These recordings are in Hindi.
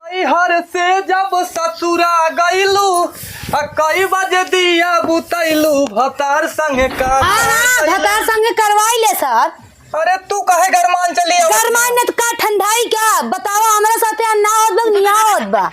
हर से जब ससुरा गईलू कई बजे दिया बुतैलू भतार संग का भतार संग करवाई ले सर। अरे तू कहे गरमान चली गरमान ने का ठंडाई क्या बताओ हमारे साथे अन्ना होत बा निया होत बा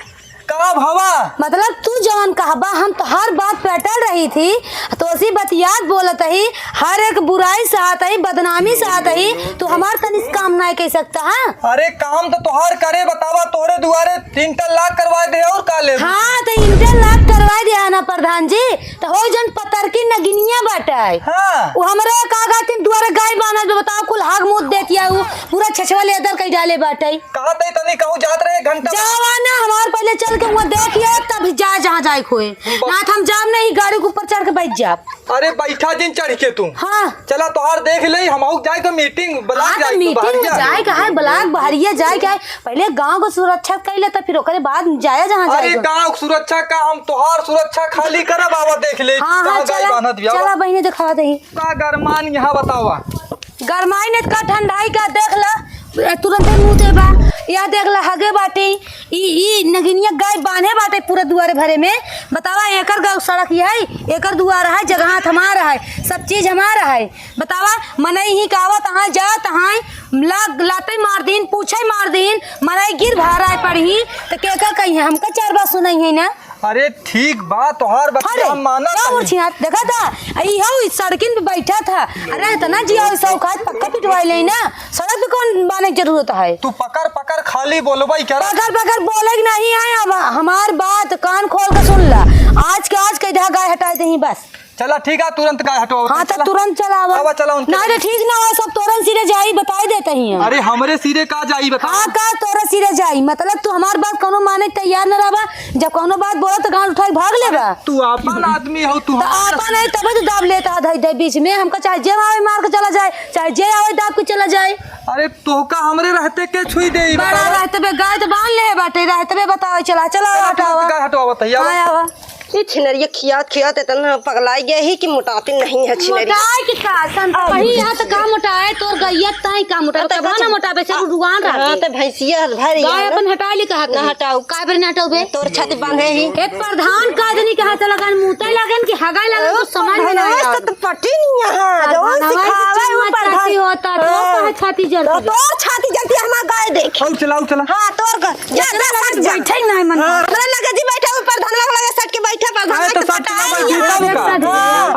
का भवा मतलब तू जवान कहबा हम तो हर बात पे अटल रही थी तो उसी बतियात बोलत ही हर एक बुराई से आत ही बदनामी से आत ही तू हमार तनिस काम नहीं कह सकता है। अरे काम तो तोहार करे बतावा तोरे दुआरे 3 लाख करवा दे और का ले। हाँ तो 3 लाख करवा दिया ना प्रधान जी तो हो जन पतर की नगिनिया बाटाई। हाँ वो हमारे कागा तीन दुआरे गाय बाना जो बताओ कुल हाग मुद देतिया वो पूरा छछवा लेदर कई डाले बाटाई। कहा तई तनी कहूं जात रहे घंटा जावाना हमार पहले चल के वहाँ देखिए तब जा जहाँ जाए खोए ना हम जाम नहीं गाड़ी के ऊपर चढ़ के बैठ जाप। अरे बैठा दिन चढ़ के तू हाँ चला तोहार देख ले हम जाए तो मीटिंग ब्लाक जाए मीटिंग जाए का है ब्लाक बहरिया जाए का है पहले गांव को सुरक्षा कर ले फिर ओकरे बाद जाया जहाँ जाए। अरे गांव सुरक्षा का हम तोहार सुरक्षा खाली करब आवा देख ले। हाँ हाँ चला बहने दिखा दे का गरमान यहाँ बतावा गरमाई ने का ठंडाई का देख ला तुरंत मुँह दे बा या देख ला हगे बाटे ई नगिनिया गाय बांधे बाटे पूरे दुआरे भरे में बतावा एकर गाँव सड़क है एकर दुआर है जगह हमारा है सब चीज हमारा है बतावा मनई ही कावत तहाँ जा तहाँ लाते मार दिन पूछे मार दिन मनई गिर भारा पड़ी तो क्या कही है हमका 4 बात सुनाई है ना। अरे ठीक बात तोहार बच्चा हम माना देखा था हो सड़किन पे बैठा था। अरे इतना जी सौखात पक्का पिटवाई ले ना सड़क पे कौन बाने की जरूरत है। तू पकड़ पकड़ खाली बोलबाई क्या पकड़ बोले नहीं है अब हमार बात कान खोल के सुन ला आज के गाय हटा दे बस। चला ठीक है तुरंत गाय हटो। हाँ तो तुरंत चला चला नहीं ठीक ना हो सब तोरन सिरे जाई बता देते ही। अरे हमरे सिरे का जाई बता। हाँ का तोरा सिरे जाई मतलब तू हमार बात कोनो माने तैयार न रहबा जब कोनो बात बोला तो गांड उठाई भाग लेबा। तू अपन आदमी हो तू आपा नहीं तब तो दाब लेता है बीच में हमका चाहे जे आवे मार के चला जाए चाहे जे आवे दाब के चला जाए। अरे तोहका हमरे रहते के छुई दे बड़ा रहते बे गाय तो बांध ले बाटे रहते बे बताओ चला हटावा गाय हटावा तैयार ये छिनरिया खियात इतना पगलाई गया ही कि मोटाती नहीं है छिनरिया मोटाए की का सन वही यहां तो का मोटाए तोर गैया ताई का मोटा तब ना मोटाबे से रुआन रहा। हां तो भैंसिया भरी गाय अपन हटा ली कहा ना हटाओ काय पर ना हटाओ बे तोर छाती बांधे ही ए प्रधान का जनी कहा चला गान मुंहते लगन कि हगाई लगन तो समझ में नहीं आ तो पट्टी नहीं यहां जो सिखावे वो प्रधान होता तो कहा छाती जल तोर छाती जलती हमार गाय देख और चला हां तोर जा बैठे नहीं मन हमरा लगे जी बैठा प्रधान लगे सट के बैठा प्रधान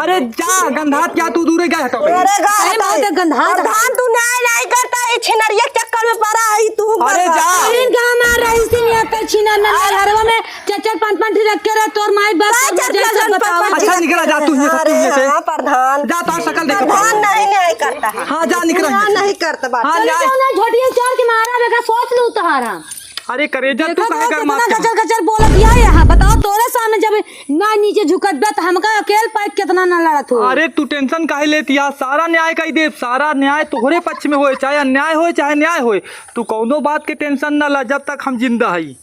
अरे जा गंधात क्या तू दूरे गए हटो। अरे गाय गंधात धान तू नहीं करता है छिनरिया चक्कर में पड़ा है तू। अरे जा इनका मार रही थी नहीं आता छिना ना घरवा में 4-5 रख के रह तोर माई बाप जैसे बताओ। अच्छा निकला जा तू ये से हां प्रधान जा तो शक्ल देख प्रधान नहीं करता है। हां जा निकल नहीं करता बात हां जा झोटिया चार के मारा बेका सोच लू तहारा। अरे करेजा तू कहे कर मार कचर बोलत दिया यहां बताओ तोरे सामने जब ना नीचे झुकत बे त हमका अकेल पाइप कितना ना लड़त हो। अरे तू टेंशन काहे लेती है सारा न्याय कही दे सारा न्याय तोहरे पक्ष में होए चाहे अन्याय होए चाहे न्याय होए तू कौनो बात के टेंशन ना ला जब तक हम जिंदा हई।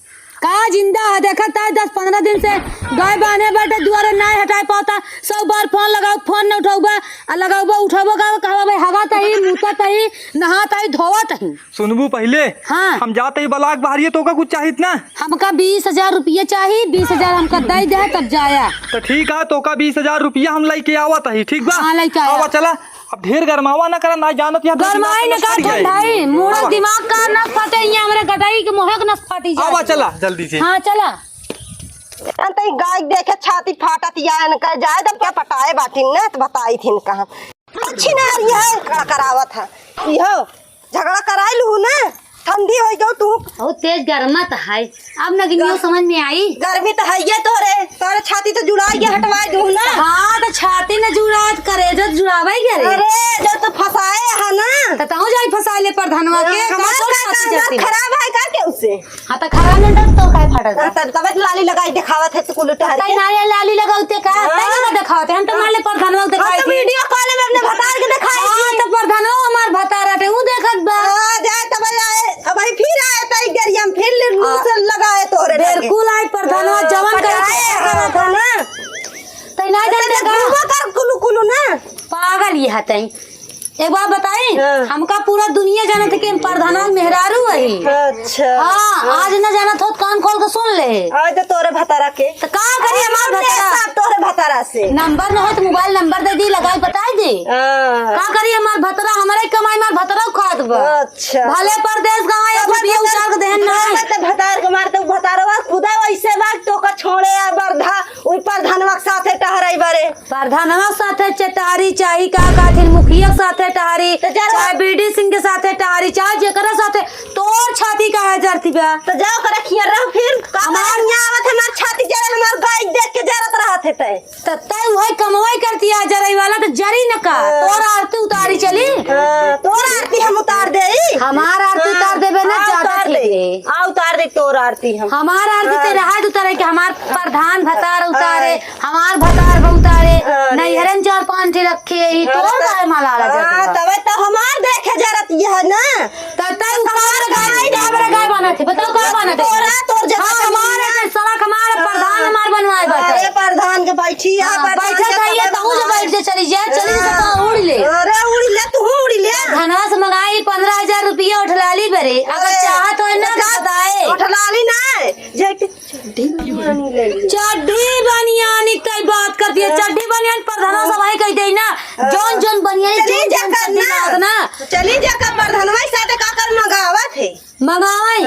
का जिंदा है देखा 10-15 दिन से गाय बांधे बैठे दुआरे नहीं हटाई पाता 100 बार फोन लगाओ फोन न उठाऊबा लगाऊबा उठाबो का कहबा भाई हवा तही मुता तही नहा तही धोवा तही सुनबू पहले। हाँ हम जाते ही बलाक बाहरिए तो का कुछ चाहिए ना हमका 20,000 रुपया चाहिए 20,000 हमका दे दे तब जाया तो ठीक है तो का 20,000 रुपया हम लेके आवत है ठीक बा। हां लेके आवा चला अब ढेर गरमावा ना करा ना जानत या गरमाई न का ठंडाई मोरा दिमाग का न फटे यहाँ हमरे गटाई के मोहक न फटी जाए। आवा चला जल्दी से। हां चला अंत गाय देखे छाती फाटत या न कर जाए तब क्या पटाए बाटिन न तो बताई थी कहां अच्छी ना रही है करावत है यो झगड़ा कराई लू ना ठंडी हो जाओ तू बहुत तेज गर्मत है अब नगिनियो समझ में आई गर्मी तो है ये तोरे छाती तो जुड़ा के हटवा दूं ना। हां तो छाती न जुड़ा करे जो जुड़ावे के रे अरे जो तो फसाए है ना तो ताऊ जाई फसाए ले प्रधानवा के खराब है का के उससे। हां तो खराब न तो काय फटत तब लाली लगाई दिखावत है तो कुल टहर के ना लाली लगाउते का तै ना दिखावते हम तो मान ले प्रधानवा के दिखाई वीडियो कॉल में अपने भतार के दिखाई हां तो प्रधानवा हमार भतार हटे ऊ देखत बा जा तब अब फिर आए तई गरियम फिर से लगाए तोरे बिल्कुल आई प्रधानवा जवान करे था ना तै ना दे कर कुलू कुलू ना पागल ये हतई एक बात बताई हाँ। हमका पूरा दुनिया जाना था कि हम प्रधाना मेहरारू वही। अच्छा हाँ आज न जाना था कान खोल के सुन ले। आज तो तोरे भतारा के तो का करी हमार भतरा तोरे भतारा से नंबर न हो तो मोबाइल नंबर दे दी लगाई बता दे। का करी हमार भतरा हमारे कमाई मार भतरा खात बा। अच्छा भले परदेश गवाए एक रुपया उछाल के देहन नहीं। तो भतार के मारते भतारवा खुदा वैसे बात तो का छोड़े आ बरधा ओई प्रधानवा के साथे टहराई बारे। प्रधानवा साथे चटारी चाही का काथिन मुखिया के साथे टहरी चाहे बीडी सिंह के साथे टहरी चाहे जेकरा साथे तोर छाती का है जरती बा। तो जाओ कर रखिए रहो फिर हमार यहाँ आवत है हमार छाती जरे हमार गाय देख के जरत रहत है तत्ते वही कमाई करती है जरई वाला तो जरी न का तोर आरती उतारी चली। तोर आरती हम उतार दे हमार आरती उतार देबे ना ज्यादा ठीक है। आ उतार दे तोर आरती हम हमार आरती ते रहा उतारे कि हमार प्रधान भतार उतारे हमार भतार उतारे नैहरन 4-5 ठे रखे ही तोर गाय माला लगा तबे तो हमार देखे जरत यह ना तत्ते उतार गाय डाबरे गाय बना थी बताओ का बना थी तोरा तोर जगह हमारे सड़क हमार प्रधान हमार बनवाए अरे बैठे प्रधान के बैठी है बैठे खाइए तू जो बैठ जा चली जा चली जा तो उड़ ले। अरे उड़ी ले तू उड़ी ले धनवा से मंगाई 15,000 रुपया उठलाली बरे अगर चाहत हो ना बताए उठलाली ना जे चड्डी बनियानी ले ली चड्डी बनियानी कई बात करती है चड्डी बनियान प्रधानवा सभाई कह दे ना जौन जौन बनियानी चली जा कर ना चली जा कर प्रधानवा साथे का कर मंगावत है मंगाई।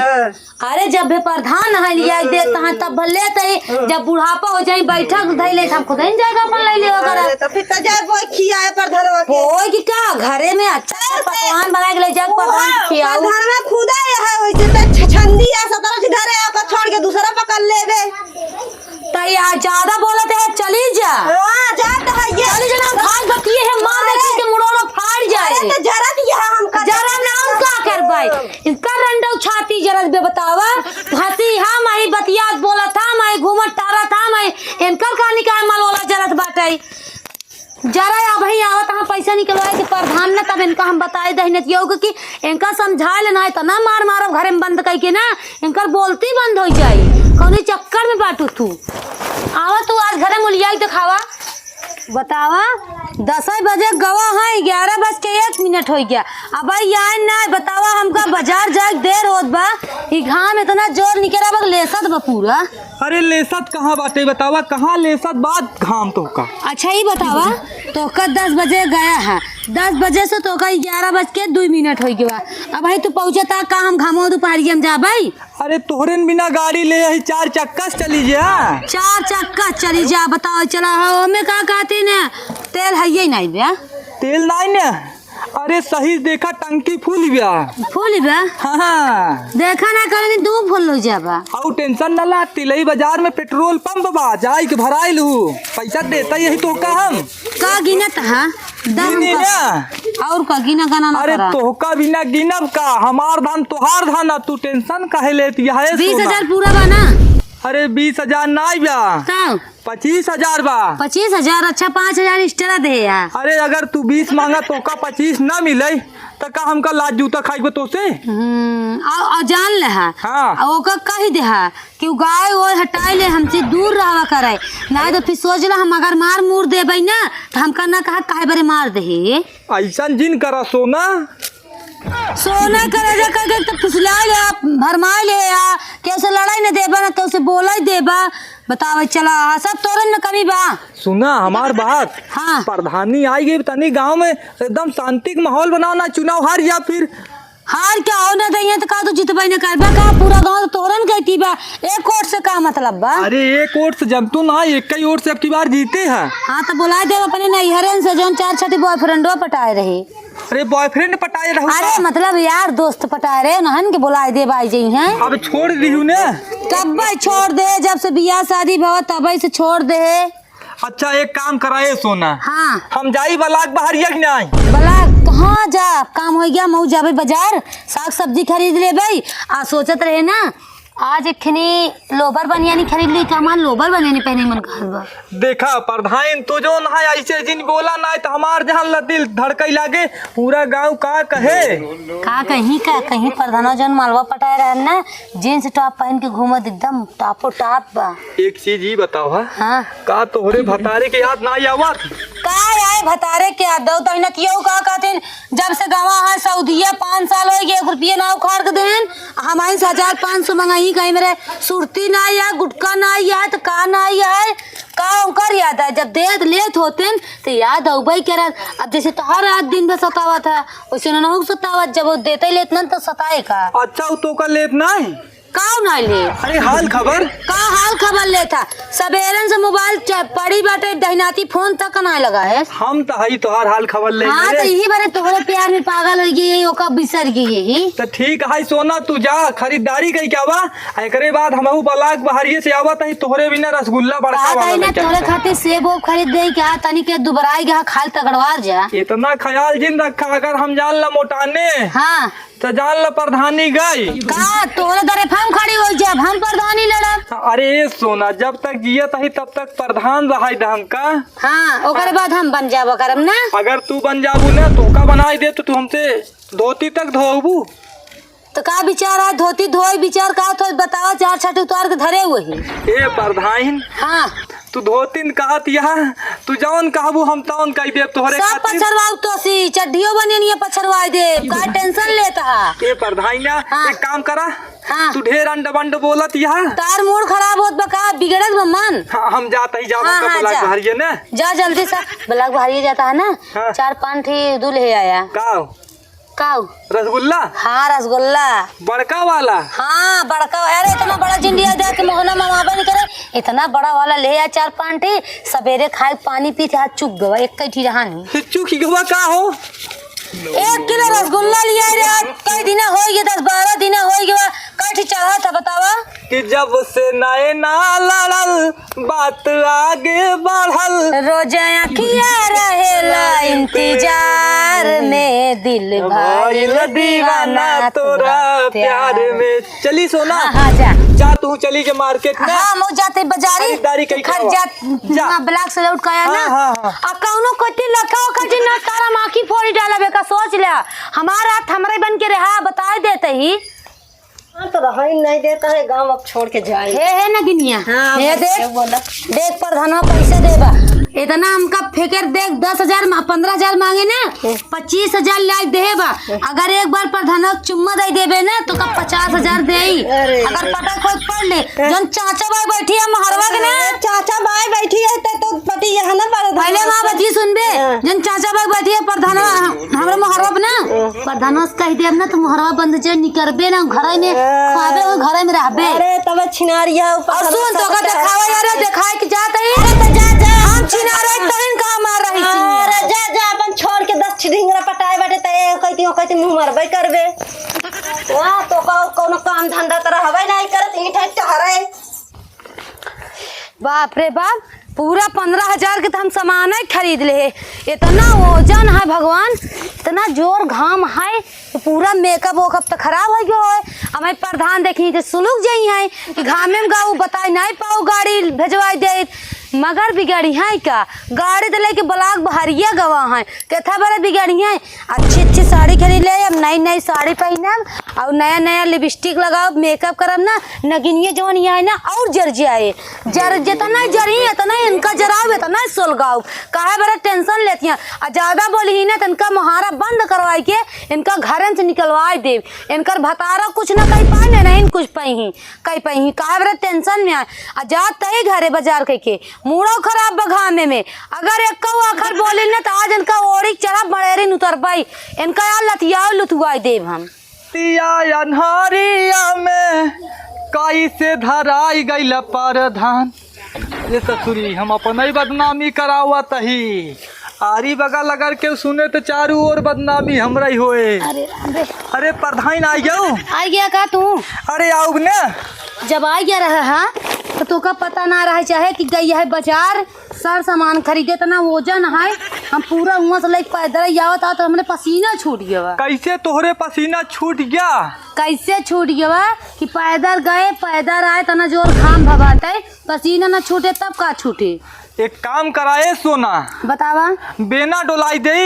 अरे जब भी प्रधान है लिया दे तब भले तई जब बुढ़ापा हो जाई बैठक धैले हम खुद ही जाएगा अपन ले ले अगर तो फिर तो जा कोई खियाए प्रधानवा के कोई की का घरे में अच्छा पकवान बना के ले जा प्रधान खियाओ प्रधानवा खुदा है वैसे तो छछंदी है सतरा से घरे आकर छोड़ के दूसरा पकड़ लेबे तई आ ज्यादा बोलत है चली जा। हां जा तो है ये चली जा ना खान बतिए है मार दे के मुड़ोला फाड़ जाए तो जरा दिया हम का जरा नाम का कर भाई इनका रंडो छाती जरा बे बतावा हंसी हां माई बतिया बोला था मैं घूमत तारा था मैं इनका कहानी का मलोला जरत बाटई जरा या भाई आवत हम पैसा निकलवाए के प्रधान न तब इनका हम बताए दहनत योग कि इनका समझा लेना है तो ना मार मारो घरे में बंद कई के ना इनकर बोलती बंद हो जाई कौन चक्कर में बाटू तू आवा तू आज घरे मुलियाई तो खावा बतावा 10 बजे गवा है 11:01 हो गया अब यहाँ ना बतावा हमका बाजार जाए देर होत बा ई घाम इतना जोर निकला बा लेसत बा पूरा। अरे लेसत कहाँ बाटे बतावा कहाँ लेसत बात घाम तो का। अच्छा ही बतावा तो का 10 बजे गया है 10 बजे से तो का 11:02 हो गया अब भाई तू पहुँचता का हम घामो दोपहरी हम जा भाई। अरे तोहरे बिना गाड़ी ले आई 4 चक्का से चली जा 4 चक्का चली जा बताओ चला हमें का कहती ने तेल है ये नहीं बे तेल नहीं ने अरे सही देखा टंकी फूल गया फूल बे हाँ देखा ना कर दू फूल हो जाबा और टेंशन न ला तिलई बाजार में पेट्रोल पंप बा जाई के भराई लू पैसा देता यही तो का हम का गिनत है और का गिना गाना ना अरे तोहका बिना गिनब का हमार धान तोहार धान तू टेंशन काहे लेती है 20,000 पूरा बना। अरे 20,000 नहीं बा 25,000 बा 25,000 अच्छा 5,000 एक्स्ट्रा दे यार। अरे अगर तू 20 मांगा तो का 25 ना मिले तो का हमका लाज जूता खाई तो से जान ले हाँ ओका कही दे कि गाय वो हटाई ले हमसे दूर रहा करे ना तो फिर सोच ला हम अगर मार मूर देबे ना तो हमका ना कहा काहे बरे मार दे ऐसा जिन करा सोना सोना करे जा करके तो फुसला ले भरमाई ले या कैसे लड़ाई न देबा ना तो से बोला ही देबा बतावे चला सब तोरन न कमी बा। सुना हमार बात हाँ प्रधानी आई गई तनी गांव में एकदम शांति माहौल बनाओ ना चुनाव हार या फिर हार क्या हो ना दे तो का तो जितबे न करबा का पूरा गांव तोरन कहती बा एक वोट से का मतलब बा। अरे एक वोट से जनतु ना एक ही वोट से अब की बार जीते हैं। हाँ तो बुला दे अपने नैहरन से जोन 4 बॉयफ्रेंडो पटाए रहे। अरे बॉयफ्रेंड पटाए रहो अरे मतलब यार दोस्त पटाए रहे नहन के बुलाए दे भाई जी हैं अब छोड़ दी हूँ ने तब छोड़ दे जब से बियाह शादी भवा तब से छोड़ दे। अच्छा एक काम कराए सोना हाँ हम जाई बलाक बहरिया की नहीं बला कहाँ जा काम हो गया मऊ जाबे बाजार साग सब्जी खरीद ले भाई आ सोचत रहे ना आज इखनी लोबर बनियानी खरीद ली का हमार लोबर बनियानी पहने मन कहत बा। देखा प्रधान तो जो ना ऐसे जिन बोला ना तो हमार जहां दिल धड़कई लागे पूरा गांव का कहे का कहीं प्रधानो जन मालवा पटाए रहे ना जींस टॉप पहन के घूमत एकदम टॉपो टॉप बा। एक चीज ही बताओ हाँ का तोहरे भतारे के याद ना आवत का आए भतारे के दो तहनतियो का कहते जब से गवा है सऊदीया 5 साल हो गए रुपये ना उखाड़ के देन हमारे 1500 मंगाई कहीं मेरे सुरती ना या गुटका ना या तो का ना है का उनकर याद है जब देत लेत होते तो याद हो भाई कह अब जैसे तो हर रात दिन में सतावा था वैसे ना हो सतावा जब वो देते लेत ना तो सताए का अच्छा तो का लेत नहीं का ना ले अरे हाल खबर का हाल खबर लेता सवेरन से मोबाइल पड़ी बाटे दहनाती फोन तक ना लगा है हम तो हई तोहार हाल खबर ले हाँ तो यही बारे तोहरे प्यार में पागल हो गई ओका बिसर गई यही तो ठीक है सोना तू जा खरीदारी कई क्या बा एकरे बाद हमहू बलाक बहरिए से आवत है तोहरे बिना रसगुल्ला बड़का वाला ना तोहरे खातिर सेब ओब खरीद दे क्या तनी के दुबराई गया खाल तगड़वार जा इतना ख्याल जिन रखा अगर हम जान ला मोटाने हाँ तो जान ला प्रधानी गई का तोहरे दरे हम खड़ी हो जब हम प्रधानी लड़ब अरे सोना जब तक जियत है तब तक प्रधान रहाई हम का हाँ ओकरे बाद हम बन जाब करम ना अगर तू बन जाबू ना तो का बनाई दे तो तू हमसे धोती तक धोबू तो का विचार है धोती धोई विचार का तो बतावा 4 छठ उतार के धरे हुए ए प्रधान हाँ तू धोतीन कहत यहाँ तू जौन कहबू हम तौन कह देब तोहरे सब पछरवाऊ तो सी चड्डियो बनेनिए पछरवाई दे का टेंशन लेता ए प्रधान हाँ। एक काम करा हाँ। तू ढेर अंड बंड बोलत यहाँ तार मूड खराब होत बका बिगड़त बा मन हाँ, हम जाते ही जाबो हाँ, का हाँ, बलाक जा। बहरिए ना जा जल्दी से ब्लॉक भारी जाता है ना हाँ। 4-5 ठी दूध ले आया काओ काऊ रसगुल्ला हाँ रसगुल्ला बड़का वाला हाँ बड़का अरे इतना बड़ा जिंडिया जाके मोहना मामा नहीं करे इतना बड़ा वाला ले आया 4-5 ठी सवेरे खाए पानी पीते हाथ चुक गवा एक कई ठी रहा नहीं हिच्चू की गवा का हो 1 किलो रसगुल्ला लिया रे आज कई दिन हो गए 10-12 दिन हो गए कई ठी चढ़ा था बतावा कि जब से नए ना लड़ल बात आगे बढ़ल रोज अखिया रहेला इंतजार में दिल भइल दीवाना तोरा प्यार में चली सोना हाँ जा जा तू चली के मार्केट में हाँ मो जाते बाजारी खरीदारी कई खर जा। जा ब्लॉक से लौट काया ना हाँ, हाँ। आ कौनो कटी लखा कटी ना तारा माखी फोड़ी डाला बेका सोच ले हमारा हाथ हमरे बन के रहा बता देते ही तो रहा ही नहीं देता है गांव अब छोड़ के जाए है ना गिनिया हाँ, ये बच्चे बोला। देख प्रधानवा पैसा देबा इतना हमका फेकर देख 10,000 15,000 मांगे ना 25,000 लाख देबा अगर एक बार प्रधानवा चुम्मा दे देबे ना तो का 50,000 देई अरे। अगर पता खोज पड़ ले जन चाचा भाई बैठी है महरवा के ना चाचा भाई बैठी है तो पति यहाँ ना पहले माँ बतिए सुनबे जन चाचा भाई बैठी है प्रधानवा हमरा महरवा ना प्रधानवा से कह देब ना तो महरवा बंद जे निकरबे ना घर में खाबे और घर में रहबे अरे तब छिनारिया और सुन तो का दिखावा यार दिखाए के जात है अरे तो जा जा हम छिनारे तहन का मार रही छी अरे जा जा अपन छोड़ के 10 ढिंगरा पटाए बाटे त कहती मुंह मरबे करबे वाह तो कोनो काम धंधा त रहबे नहीं करत ईठा टहरे बाप रे बाप पूरा 15,000 के तो हम सामान ही खरीद ले इतना वजन है भगवान इतना जोर घाम है तो पूरा मेकअप वोकअप तो खराब हो गया है हमें प्रधान देखी तो सुलूक जाई है कि घामे में गाऊ बताई नहीं पाऊ गाड़ी भेजवाई दे मगर बिगाड़ी है क्या गाड़ी तो लेके ब्लॉक बहरिया गवा है कैथा बड़ा बिगाड़ी है अच्छी साड़ी खरीद ले अब नई साड़ी पहनब और नया लिपस्टिक लगाओ मेकअप करब ना नगिनिया जवन यहाँ है ना और जर जाए जर जितना जरी इतना इनका जराव इतना सुलगाओ काहे बड़ा टेंशन लेती हैं और ज्यादा बोली ना तो इनका मुहारा बंद करवाई के इनका घर से निकलवाई दे इनकर भतारा कुछ ना कहीं पाए नहीं कुछ पही काहे बड़ा टेंशन में आए और जात ही घरे बाजार के मूड़ो खराब बघामे में अगर एक आखर बोले ना तो आज इनका ओड़ी चढ़ा बड़ेरी उतर पाई इनका यार लतिया लुथुआई देव हम अन्हारिया में काई से धराई गई परधान ये ससुरी हम अपन ही बदनामी करावत ही आरी बगल अगर के सुने तो चारों ओर बदनामी हमरा ही होए अरे प्रधान आ गया का तू अरे आओ ना जब आ गया रहा है तो तुका पता ना रहे चाहे कि गई है बाजार सर सामान खरीदे तना वजन है हम पूरा वहाँ से लेके पैदल आवत तो हमने पसीना छूट गया कैसे तोहरे पसीना छूट गया कैसे छूट गया कि पैदल गए पैदल आए तना जोर घाम भगाते पसीना ना छूटे तब का छूटे एक काम कराए सोना बतावा बेना डोलाई दे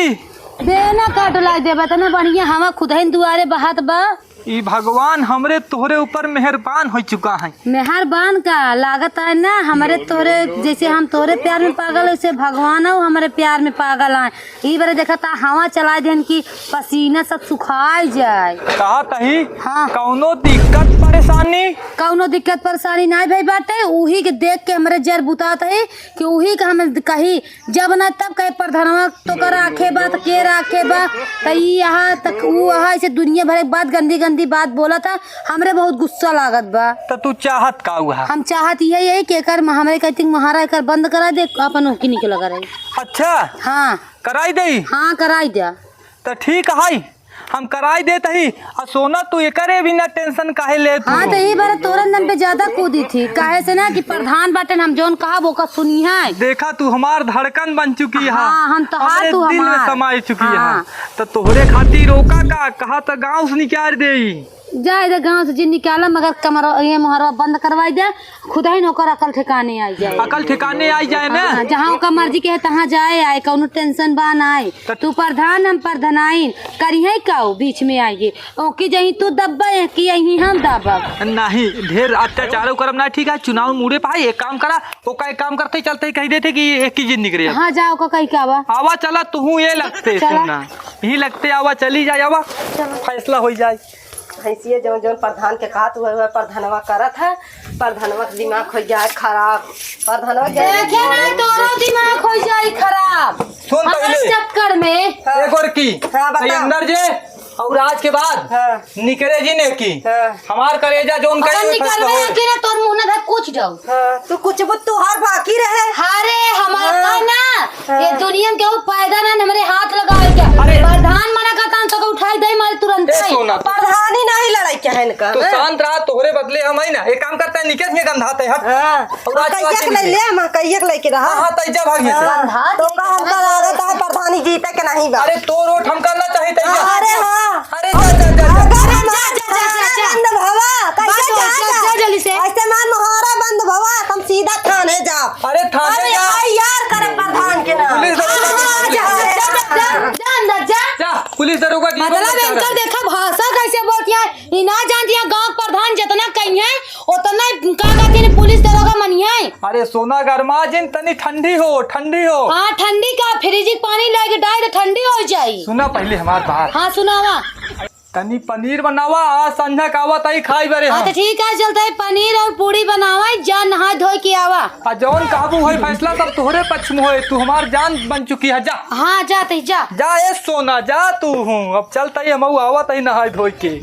बेना का डोलाई दे बता ना बढ़िया हम खुद ही दुआरे बहात बा ई भगवान हमरे तोहरे ऊपर मेहरबान हो चुका है। मेहरबान का लागत है ना हमारे तोरे, जैसे हम तोरे प्यार में पागल वैसे भगवान हमारे प्यार में पागल है। ई बार देखा था हवा चला देन की पसीना सब सुखाई जाए। कहा तही हाँ। कौनो दिक्कत परेशानी? कौनो दिक्कत परेशानी नहीं भाई बाटे, उही के देख के हमारे जर बुतात है कि उही का हम कही जब ना तब कहे प्रधानवा तो कर आखे बात के राखे बा तई यहाँ तक वो यहाँ ऐसे दुनिया भर एक बात गंदी गंदी बात बोला था। हमरे बहुत गुस्सा लागत बा। तो तू चाहत का हुआ? हम चाहत यही है कि एकर हमारे कहती महारा एकर बंद करा दे, अपन ओकी निकल करे। अच्छा हाँ कराई दे? हाँ कराई दे। तो ठीक है हम कराई देते ही। और सोना तू एकरे बिना टेंशन काहे ले तू? हाँ तो यही बार तोरन दम पे ज्यादा कूदी थी काहे से ना कि प्रधान बाटन हम जोन कहा वो का सुनी है। देखा तू हमार धड़कन बन चुकी है। हाँ, हम तो हमरे तू दिल में हमार। समाई चुकी हाँ। है। तो तोहरे खातिर रोका का कहा तो गाँव से निकाल दे। जाए दे गाँव से जिन निकाला मगर कमर ये मुहरवा बंद करवाई दे, खुदा ही नौकर अकल ठिकाने आई जाए। अकल ठिकाने आई जाए ना। हाँ, जहाँ ओका मर्जी के है तहाँ जाए आए, कौनो टेंशन बा ना आए। तू प्रधान हम प्रधानाइन करिए काऊ बीच में आइए ओके जही तू दब्बे कि यही हम दबब नहीं। ढेर अत्याचार करम ना ठीक है। चुनाव मुड़े पाए एक काम करा वो का एक काम करते चलते कह देते कि एक ही जिंदगी रहे। हाँ जाओ का कही का बा आवा चला तू ये लगते चला। सोना यही लगते आवा चली जाए आवा फैसला हो जाए। ऐसी जो जो प्रधान के कहा तू है प्रधानवा करत है। प्रधानवा के दिमाग हो जाए खराब। प्रधानवा देखे ना तोरो दिमाग हो जाई खराब सुन हमारे पहले। चक्कर में। एक और की हाँ, बता। ये अंदर जे और आज के बाद हाँ। निकले जी ने की हाँ। हमार करेजा जोन अगर करे निकल में कि ना तोर मुंह ना कुछ जाओ। हाँ, तू कुछ बुत तू हर बाकी रहे। अरे हमारा हाँ। ना ये दुनिया के वो फायदा ना हमारे हाथ लगाए क्या अरे। प्रधान मना करता तो को उठाई दे मार तुरंत ए सोना प्रधान ही नहीं लड़ाई क्या है इनका। तो शांत रहा तोहरे बदले हम आई ना एक काम करते हैं निकेश में गंधाते हैं। हाँ, और आज कैयक के ले ले हम कैयक लेके रहा। हाँ तैजा भागी से। हाँ, तो का हमका लागत है प्रधान ही जीते के नहीं बा। अरे तो रोट हम करना चाहिए तैजा। अरे हाँ। अरे जा जा जा जा। अगर हम जा। बंद भवा कैसे जा जल्दी से। ऐसे मान मुहारा बंद भवा तुम सीधा थाने जाओ। अरे थाने अरे जा। यार करे प्रधान के नाम। पुलिस अंदर जा जा पुलिस दरोगा की मतलब इनका देखा भाषा कैसे बोलती है ये ना जानती है गांव प्रधान जितना कहीं है उतना का कहती है पुलिस दरोगा मनिया है। अरे सोना गरमा जिन तनी ठंडी हो ठंडी हो। हाँ ठंडी का फ्रिज पानी लेके डाल तो ठंडी हो जाए। सुना पहले हमार बात। हाँ सुनावा। तनी पनीर बनावा आज संध्या कावा तई खाई बरे हाँ हम। तो ठीक है चलता है पनीर और पूरी बनावा जा नहा धो के आवा। आ जौन काबू होई फैसला सब तोहरे पक्ष में होए। तू हमार जान बन चुकी है जा। हाँ जाते जा। जा ए सोना जा तू हूँ अब चलता ही हम आवा तई नहाय धोई के।